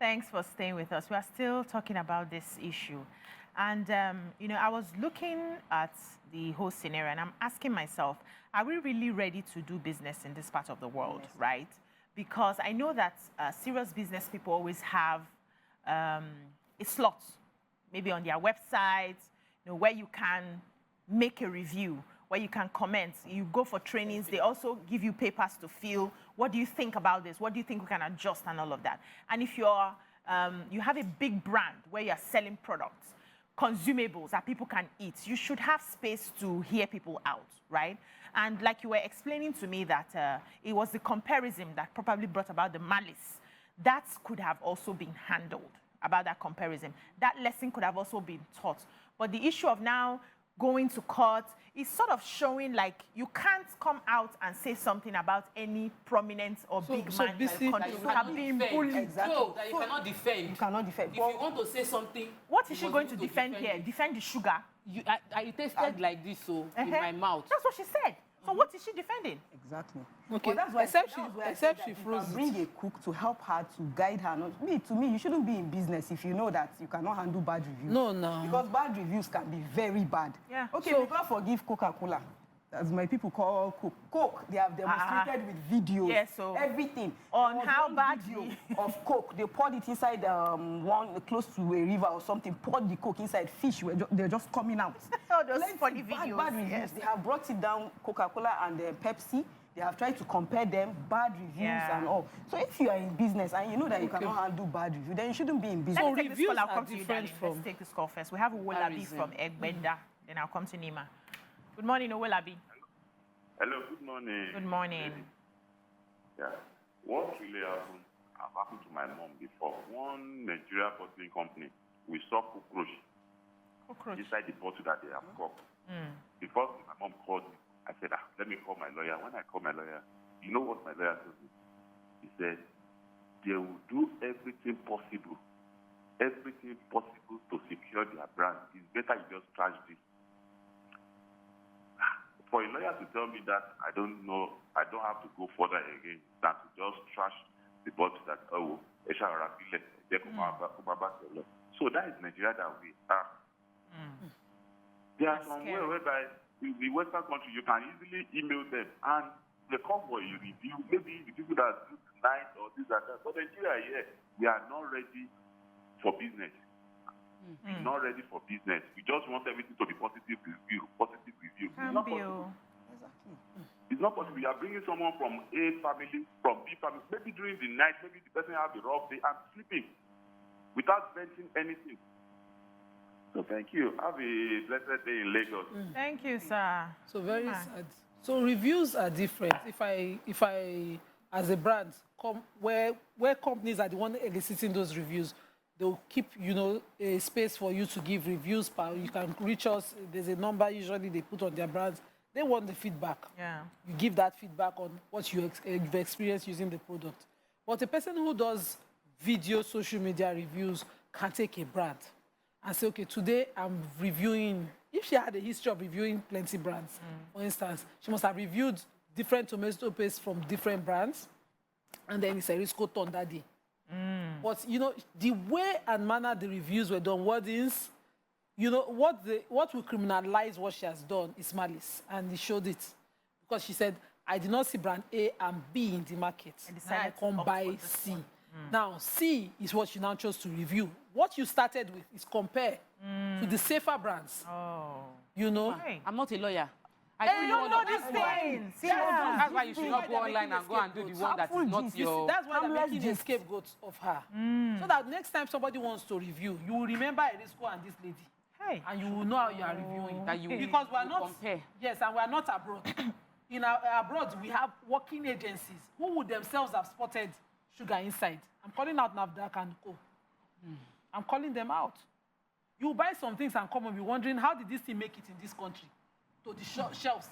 Thanks for staying with us. We are still talking about this issue. And, I was looking at the whole scenario and I'm asking myself, are we really ready to do business in this part of the world, right? Because I know that serious business people always have a slot, maybe on their website, where you can make a review, where you can comment. You go for trainings, they also give you papers to fill. What do you think about this? What do you think we can adjust and all of that? And if you're, you have a big brand where you're selling products, consumables that people can eat, you should have space to hear people out, right? And like you were explaining to me that it was the comparison that probably brought about the malice. That could have also been handled, about that comparison. That lesson could have also been taught. But the issue of now going to court is sort of showing like you can't come out and say something about any prominent or big man in the country. You have been bullied. Exactly. So that you cannot defend. You cannot defend. If you want to say something... What is she going to defend here? Defend the sugar? I tasted like this, so, in my mouth. That's what she said. So what is she defending? Exactly. Okay. Well, that's why except she froze. Bring a cook to help her, to guide her. To me, you shouldn't be in business if you know that you cannot handle bad reviews. No. Because bad reviews can be very bad. Yeah. Okay, so, we can't forgive Coca-Cola. As my people call Coke. Coke, they have demonstrated with videos, so everything. On how bad video of Coke. They poured it inside one close to a river or something, poured the Coke inside fish. They're just coming out. All those funny videos. Bad reviews. Yes. They have brought it down, Coca-Cola and Pepsi. They have tried to compare them, bad reviews and all. So if you are in business and you know that you cannot handle bad reviews, then you shouldn't be in business. So reviews are different from... Let's take this call first. We have Owolabi from Egbenda. Then I'll come to Nima. Good morning, Owolabi. Hello, good morning. Good morning. Yeah. What really happened to my mom before? One Nigeria bottling company, we saw cockroach inside the bottle that they have cooked. Before my mom called me, I said, let me call my lawyer. When I called my lawyer, you know what my lawyer told me? He said, they will do everything possible to secure their brand. It's better you just trash this. For a lawyer to tell me that, I don't know, I don't have to go further again than to just trash the bottle that, so that is Nigeria that we are. There are some way whereby in the Western country, you can easily email them and the convoy you review, maybe the people that do tonight or this and that. But Nigeria here, we are not ready for business. Not ready for business. We just want everything to be positive review. It's not possible. Exactly. It's not possible. You are bringing someone from A family, from B family. Maybe during the night, maybe the person has a rough day and sleeping without venting anything. So thank you. Have a blessed day in Lagos. Thank you, sir. So very sad. So reviews are different. If I as a brand, where companies are the one eliciting those reviews, they'll keep, a space for you to give reviews. You can reach us. There's a number usually they put on their brands. They want the feedback. Yeah. You give that feedback on what you've experienced using the product. But a person who does video, social media reviews can take a brand and say, okay, today I'm reviewing. If she had a history of reviewing plenty brands, for instance, she must have reviewed different tomato paste from different brands, and then it's Erisco turn that day. But, the way and manner the reviews were done, wordings, what will criminalize what she has done is malice. And he showed it. Because she said, I did not see brand A and B in the market. I come buy C. Now, C is what she now chose to review. What you started with is compare to the safer brands. Okay. I'm not a lawyer. I don't know these things. That's why you should not go online and go and do the one that is not your... That's why they're making a scapegoat of her. So that next time somebody wants to review, you will remember Erisco and this lady. Hey. And you will know how you are reviewing. Because we are not... compare. Yes, and we are not abroad. Abroad, we have working agencies who would themselves have spotted sugar inside. I'm calling out NAFDAC and Co. I'm calling them out. You buy some things and come and be wondering, how did this thing make it in this country? To the shelves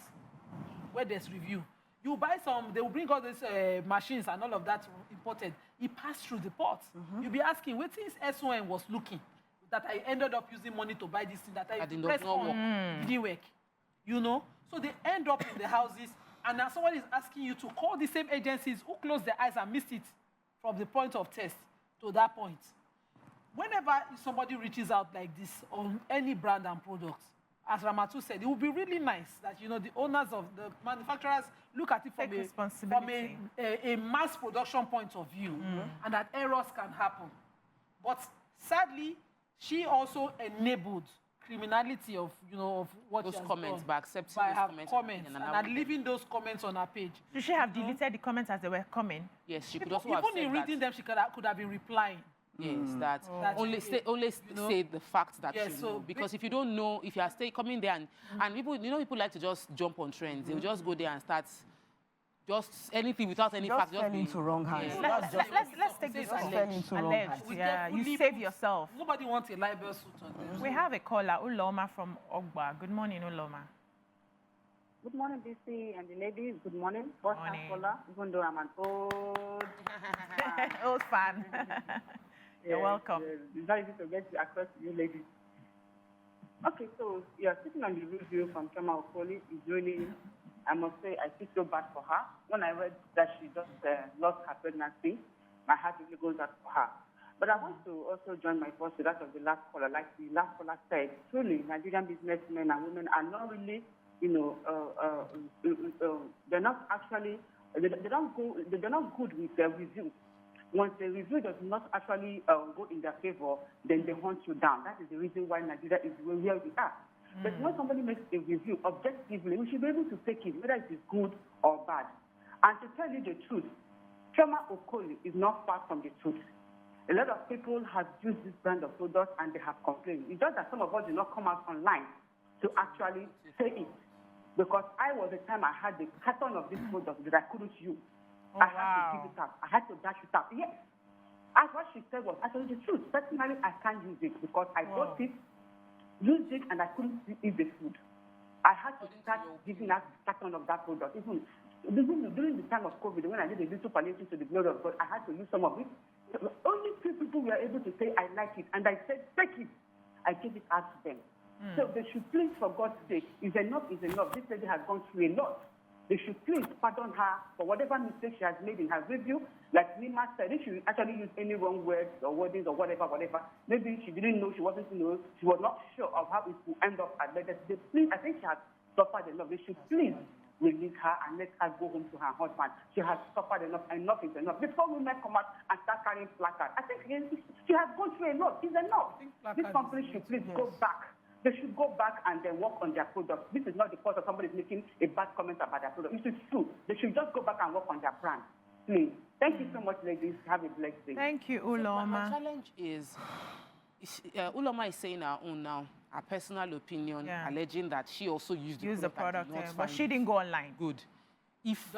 where there's review. You buy some, they will bring all these machines and all of that imported. It passed through the port. You'll be asking, what things SON was looking that I ended up using money to buy this thing that I pressed on, didn't work. So they end up in the houses, and now someone is asking you to call the same agencies who closed their eyes and missed it from the point of test to that point, whenever somebody reaches out like this on any brand and product, as Ramatu said, it would be really nice that, you know, the owners of the manufacturers look at it from a mass production point of view, and that errors can happen. But sadly, she also enabled criminality of, you know, of what those she has comments, done by accepting by those her comments and leaving those comments on her page. Should she have deleted the comments as they were coming? Yes, she could also have even said in reading them, she could have been replying. Yes, that only know? say the fact that Yes, you so know. Because if you don't know, if you are coming there and people, you know, people like to just jump on trends. They'll just go there and start just anything without any fact. Just fell into wrong hands. Let's take this Just fell into wrong alleged. hands. Yeah, you save yourself. Nobody wants a libel suit on them. We have a caller, Uloma from Ogba. Good morning, Uloma. Good morning, BC and the ladies. Good morning. First time Morning. caller, even though I'm an old fan. Old fan. You're welcome. Yes. It's very easy to get across to you ladies. Okay, so you're sitting on the review from Chioma Okoli. It's really, I must say, I feel so bad for her. When I read that she just lost her pregnancy, my heart really goes out for her. But I want to also join my voice to that of the last caller. Like the last caller said, truly, Nigerian businessmen and women are not really, you know, they're not actually, they're not good with their reviews. Once the review does not actually go in their favor, then they hunt you down. That is the reason why Nigeria is where we are. But when somebody makes a review objectively, we should be able to take it, whether it is good or bad. And to tell you the truth, Chioma Okoli is not far from the truth. A lot of people have used this brand of products and they have complained. It's just that some of us did not come out online to actually say it. Because I was the time I had the carton of this product that I couldn't use. I had to give it up. I had to dash it up. Yes. As what she said was actually the truth. Personally, I can't use it because I bought it, used it, and I couldn't eat the food. I had to start giving out the carton of that product. Even during the time of COVID, when I did a little palliative to the glory of God, I had to use some of it. Only few people were able to say, I like it. And I said, take it. I gave it out to them. So they should please, for God's sake, is enough is enough. This lady has gone through a lot. They should please pardon her for whatever mistake she has made in her review. Like Nima said, if she actually used any wrong words or wordings or whatever, maybe she didn't know, she was not sure of how it will end up at the please, I think she has suffered enough. They should please release her and let her go home to her husband. She has suffered enough. Enough is enough. Before women come out and start carrying placards, I think she has gone through enough. It's enough. This company should please go back. They should go back and then work on their product. This is not the cause of somebody making a bad comment about their product. This is true. They should just go back and work on their brand. Please. Thank you so much, ladies. Have a blessed day. Thank you, Uloma. My challenge is, Uloma is saying her own now, her personal opinion, alleging that she also used the product, but she didn't go online. Good. If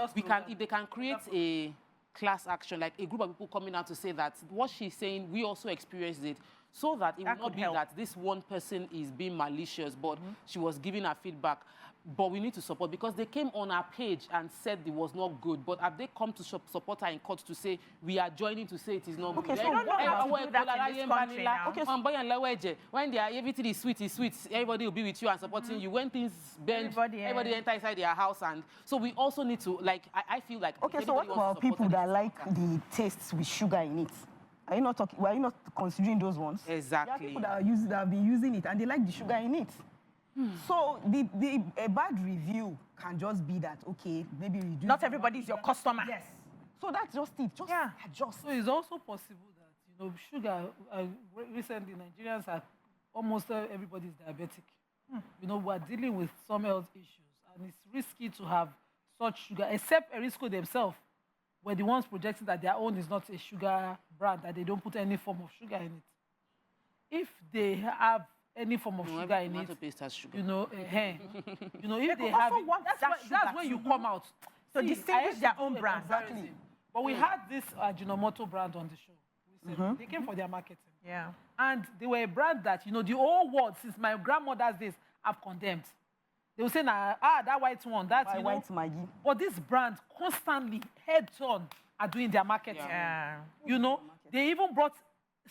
they can create a class action, like a group of people coming out to say that what she's saying, we also experienced it, so that it will not be that this one person is being malicious, but she was giving her feedback. But we need to support, because they came on our page and said it was not good. But have they come to support her in court to say we are joining to say it is not good? Okay, so what about do that in this country now? Okay, so when they are, everything is sweet, everybody will be with you and supporting you. When things bend, everybody enter inside their house. And so we also need to, like, I feel like... Okay, so what about people that like the tastes with sugar in it? Are you not talking? Were you not considering those ones? Exactly. There are people that have been using it and they like the sugar in it. So a bad review can just be that, okay, maybe reduce. Not everybody is your customer. Yes. So that's just it. Just adjust. So it's also possible that, you know, sugar, recently Nigerians are almost everybody is diabetic. You know, we're dealing with some health issues, and it's risky to have such sugar, except Erisco themselves were the ones projecting that their own is not a sugar brand, that they don't put any form of sugar in it. If they have any form of sugar in it, sugar. you know, you know, if they have it, that's when you come out. So distinguish their own brand. Exactly. But we had this Ajinomoto brand on the show recently. They came for their marketing. Yeah. And they were a brand that, you know, the whole world, since my grandmother's days, have condemned. They will say, that white one, that's, you know. White Maggie. But this brand constantly, heads-on, are doing their marketing. Yeah. You know, they even brought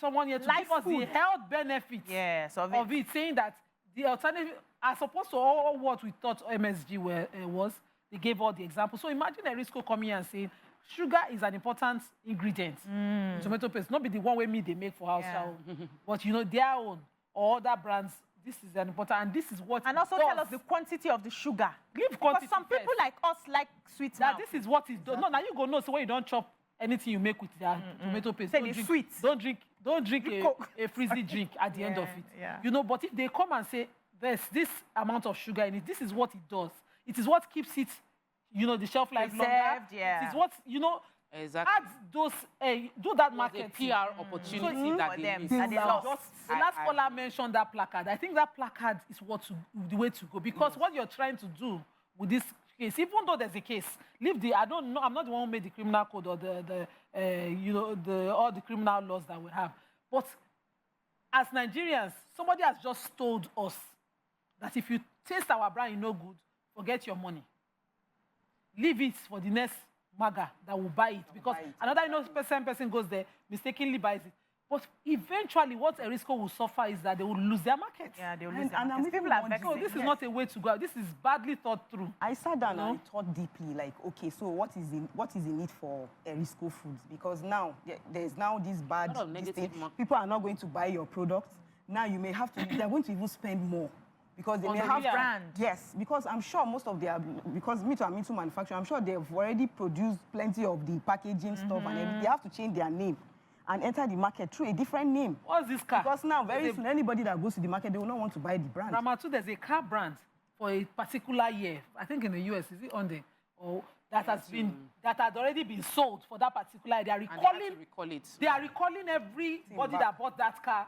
someone here to give us the health benefits of it, saying that the alternative, as opposed to all what we thought MSG was, they gave all the examples. So imagine Erisco coming and saying, sugar is an important ingredient in tomato paste. Not be the one way me they make for house, but you know their own or other brands. This is an important, and this is what. And also tell us the quantity of the sugar. Give quantity. Because some people like us like sweet now. This is what it does. No, now you go know. So when you don't chop anything you make with the tomato paste, Say it's sweet. Don't drink a frizzy drink at the end of it. Yeah. You know, but if they come and say there's this amount of sugar in it, this is what it does. It is what keeps it, you know, the shelf life longer. Yeah. It is what, you know, exactly. add those, do that market. A PR opportunity that they miss. And they lost. The last caller mentioned that placard. I think that placard is the way to go, because what you're trying to do with this case, even though there's a case, leave the. I don't know. I'm not the one who made the criminal code or all the criminal laws that we have. But as Nigerians, somebody has just told us that if you taste our brand, you're no good, forget your money. Leave it for the next maga that will buy it, because another person goes there, mistakenly buys it. But eventually, what Erisco will suffer is that they will lose their market. Yeah, they will lose their and market. People are vexed. So this is not a way to go. This is badly thought through. I sat down and I thought deeply, like, okay, so what is in it for Erisco Foods? Because now there's now this bad thing. People are not going to buy your products. Now you may have to. They're going to even spend more. Because they may have brand. Yes, because I'm sure most of their, because me too, I'm into manufacturing, I'm sure they've already produced plenty of the packaging stuff and everything. They have to change their name and enter the market through a different name. What's this car? Because now, very soon, anybody that goes to the market, they will not want to buy the brand. Ramatu, there's a car brand for a particular year. I think in the US, is it on there? Or that had already been sold for that particular year. They are recalling. They are recalling everybody that bought that car.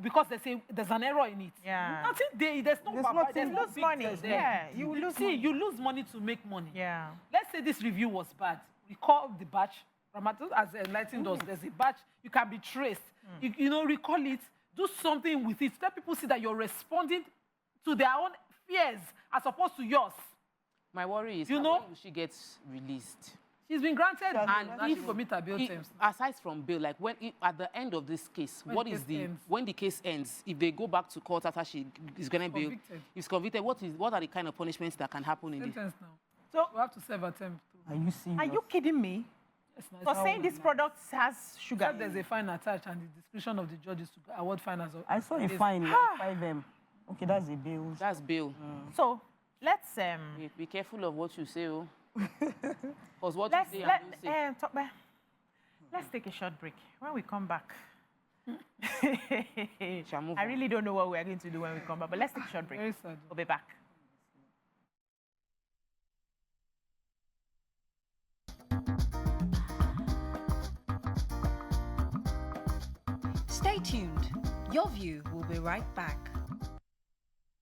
Because there's an error in it. Yeah. There's no lose money. Yeah, you lose money. You lose money to make money. Yeah. Let's say this review was bad. Recall the batch. Ramatu has enlightened us. There's a batch. You can be traced. You know, recall it. Do something with it. Let people see that you're responding to their own fears as opposed to yours. My worry is, when she gets released? She's been granted, and if commit her bail terms. Aside from bail, like at the end of this case, when the case ends, if they go back to court after she is going to be convicted, what are the kind of punishments that can happen in this? Now. So we have to serve attempt. Are you serious? Are you kidding me? For saying this product has sugar. There's a fine attached, and the discretion of the judge is to award fine as well. I saw a fine, 5M. Okay, that's a bail. That's bail. So let's be careful of what you say, because what you say and do say. Let's take a short break. When we come back, I really don't know what we're going to do when we come back, but let's take a short break. Very sad. We'll be back. Stay tuned. Your View will be right back.